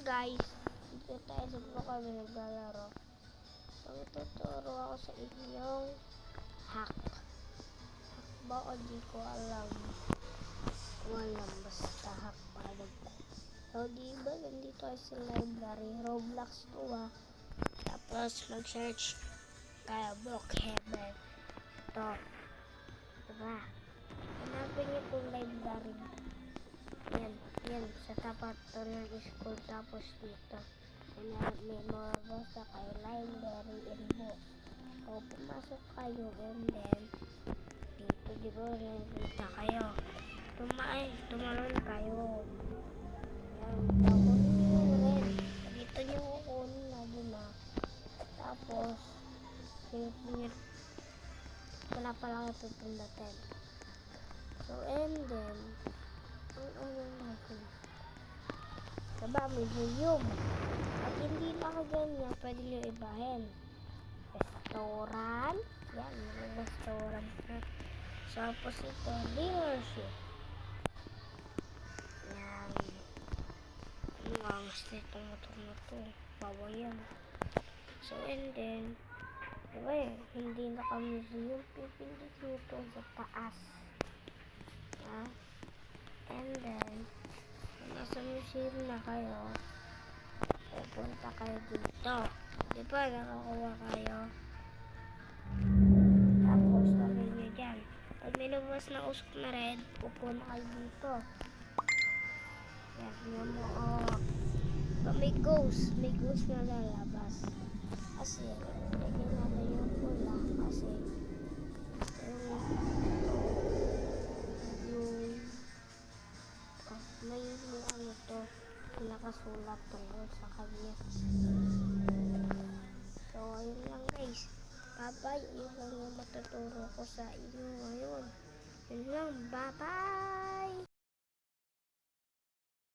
guys, dito tayo sa baba kami naglalaro. So, ituturo ako sa inyong hack. Hack ba o di ko alam? Walang basta hack pa rin. So, diba nandito tayo sa library. Roblox to Tapos mag-search tayo Brookhaven. Ito. Diba? Hanapin niyo itong library. Yan, sa tapat to ng school. Tapos dito, may mga basa kayo, library and book. So, pumasok kayo, and then, dito, di ba, nakita kayo. Tumalon kayo. Yan, tapos nyo rin. Dito nyo kukunin na na. Tapos, wala pa lang ito pindatin. So, and then, ano natin? Diba, may volume. At hindi nakaganyan, pwede nyo ibahin. Restaurant. Yan, may restaurant na. Tapos ito, dealership. Yan. Ang gusto itong motor na ito. Bawa yan. So, and then, diba hindi naka-museum. Pipindit nyo ito sa taas. Ha? And then, nasa museum na kayo, pupunta kayo dito. Di ba, nakakuha kayo? Tapos, sabi nyo dyan. Pag may lumabas na usok na red, pupunta kayo dito. Yan, yun mo. May ghost na lalabas. Kasi, lagyan natin yung pula. Kasi, may ano to, nakasulat tungkol sa kanya. So, ayun lang guys. Bye-bye. Yun lang yung matuturo ko sa inyo ngayon. Yun lang. Bye-bye.